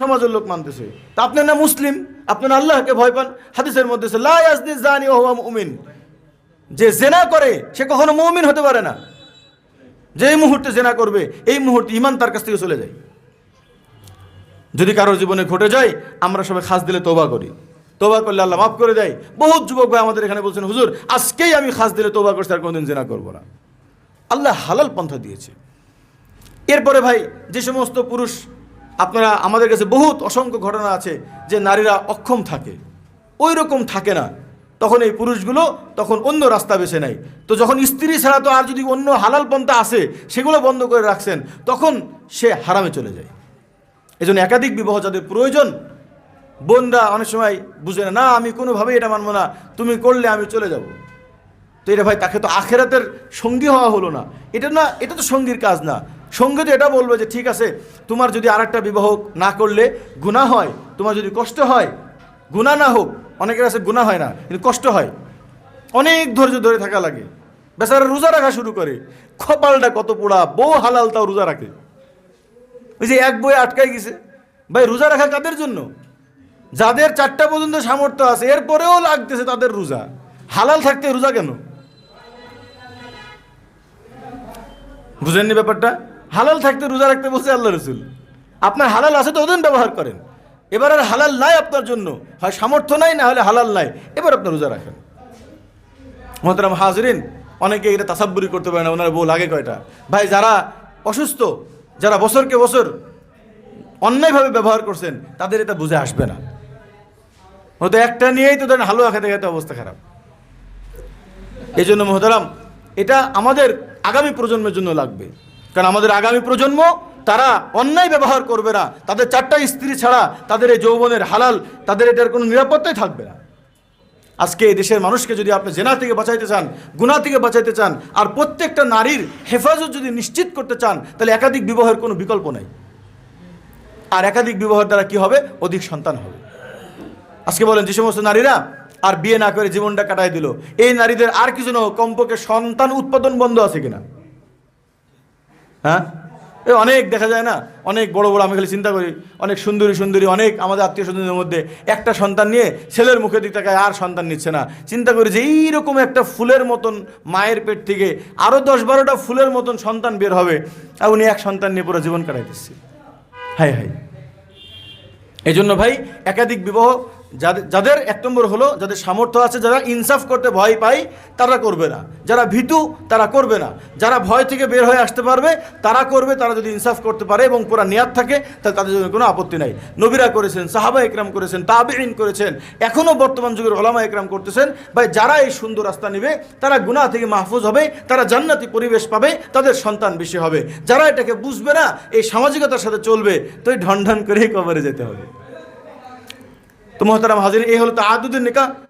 সমাজের লোক মানতেছে, তা আপনি না মুসলিম, আপনি না আল্লাহকে ভয় পান। হাদিসের মধ্যে আছে লা ইয়াজনি জানি ওয়া হুয়া মুমিন, যে জেনা করে সে কখনো মুমিন হতে পারে না। যে মুহূর্তে জেনা করবে এই মুহূর্তে ঈমান তার কাছ থেকে চলে যায়। যদি কারোর জীবনে ঘটে যায় আমরা সবাই খাস দিলে তওবা করি, তওবা করলে আল্লাহ মাফ করে দেয়। বহুত যুবক ভাই আমাদের এখানে বলছেন হুজুর আজকেই আমি খাস দিলে তওবা করছি, আর কোনোদিন জেনা করবো না। আল্লাহ হালাল পন্থা দিয়েছে। এরপরে ভাই যে সমস্ত পুরুষ, আপনারা আমাদের কাছে বহুত অসংখ্য ঘটনা আছে যে নারীরা অক্ষম থাকে, ওই রকম থাকে না, তখন এই পুরুষগুলো তখন অন্য রাস্তা বেছে নেয়। তো যখন স্ত্রী ছাড়া তো আর যদি অন্য হালাল পন্থা আসে সেগুলো বন্ধ করে রাখছেন, তখন সে হারামে চলে যায়। এজন্য একাধিক বিবাহ যাদের প্রয়োজন, বোনরা অনেক সময় বুঝে না, আমি কোনোভাবেই এটা মানবো না, তুমি করলে আমি চলে যাব। তো এটা ভাই তাকে তো আখেরাতের সঙ্গী হওয়া হলো না, এটা না, এটা তো সঙ্গীর কাজ না। সঙ্গী তো এটা বলবে যে ঠিক আছে, তোমার যদি আরেকটা বিবাহ না করলে গুনাহ হয়, তোমার যদি কষ্ট হয়, গুনাহ না হোক, অনেকের আছে গুনাহ হয় না কিন্তু কষ্ট হয়, অনেক ধৈর্য ধরে থাকা লাগে। বেচারা রোজা রাখা শুরু করে, কপালটা কত পোড়া, বউ হালাল তাও রোজা রাখে। ওই যে এক বই আটকাই গেছে। ভাই রোজা রাখা কাদের জন্য? যাদের 4টা পর্যন্ত সামর্থ্য আছে এরপরেও লাগতেছে তাদের রোজা। হালাল থাকতে রোজা কেন? বুঝেননি ব্যাপারটা? হালাল থাকতে রোজা রাখতে বলছে আল্লাহ রসুল। আপনার হালাল আছে তো ওদিন ব্যবহার করেন। এবার আর হালাল নাই আপনার জন্য, হয় সামর্থ্য নাই, না হলে হালাল নাই, এবার আপনার রোজা রাখেন। মোহতারাম হাজরিন, অনেকে এটা তাসাব্বুরি করতে পারে না, ওনার বউ লাগে কয়টা। ভাই যারা অসুস্থ, যারা বছরকে বছর অন্যায়ভাবে ব্যবহার করছেন, তাদের এটা বুঝে আসবে না। হয়তো একটা নিয়েই তো ধরেন হালুয়া খেতে খেতে অবস্থা খারাপ। এই জন্য মোহতারাম, এটা আমাদের আগামী প্রজন্মের জন্য লাগবে, কারণ আমাদের আগামী প্রজন্ম তারা অন্যায় ব্যবহার করবে না। তাদের 4টা স্ত্রী ছাড়া তাদের এই যৌবনের হালাল, তাদের এটার কোনো নিরাপত্তাই থাকবে না। আজকে এই দেশের মানুষকে যদি আপনি জেনা থেকে বাঁচাইতে চান, গুনাহ থেকে বাঁচাইতে চান, আর প্রত্যেকটা নারীর হেফাজত যদি নিশ্চিত করতে চান, তাহলে একাধিক বিবাহের কোনো বিকল্প নাই। আর একাধিক বিবাহের দ্বারা কি হবে? অধিক সন্তান হবে। আজকে বলেন যে সমস্ত নারীরা আর বিয়ে না করে জীবনটা কাটায় দিল, এই নারীদের আর কিছু না, কমপক্ষে সন্তান উৎপাদন বন্ধ আছে কিনা? হ্যাঁ, এই অনেক দেখা যায় না, অনেক বড় বড়, আমি খালি চিন্তা করি, অনেক সুন্দরী সুন্দরী, অনেক আমাদের আত্মীয় স্বজনদের মধ্যে একটা সন্তান নিয়ে ছেলের মুখে দিকে তাকায়, আর সন্তান নিচ্ছে না। চিন্তা করি যে এইরকম একটা ফুলের মতন মায়ের পেট থেকে আরও 10-12টা ফুলের মতন সন্তান বের হবে, আর উনি এক সন্তান নিয়ে পুরো জীবন কাটাই দিচ্ছে। High high. এই জন্য ভাই একাধিক বিবাহ যাদের 1 নম্বর হলো যাদের সামর্থ্য আছে, যারা ইনসাফ করতে ভয় পায় তারা করবে না, যারা ভীতু তারা করবে না, যারা ভয় থেকে বের হয়ে আসতে পারবে তারা করবে। তারা যদি ইনসাফ করতে পারে এবং পুরা নিয়াত থাকে তাহলে তাদের জন্য কোনো আপত্তি নাই। নবীরা করেছেন, সাহাবা একরাম করেছেন, তাবেঈন করেছেন, এখনও বর্তমান যুগের উলামা একরাম করতেছেন। ভাই যারা এই সুন্দর রাস্তা নেবে তারা গুনাহ থেকে মাহফুজ হবে, তারা জান্নাতি পরিবেশ পাবে, তাদের সন্তান বেশি হবে। যারা এটাকে বুঝবে না, এই সামাজিকতার সাথে চলবে, তো ঢন ঢন করেই কবরে যেতে হবে। তো মোহতারাম হাজির, এই হলো তাআদ্দুদুন নিকাহ।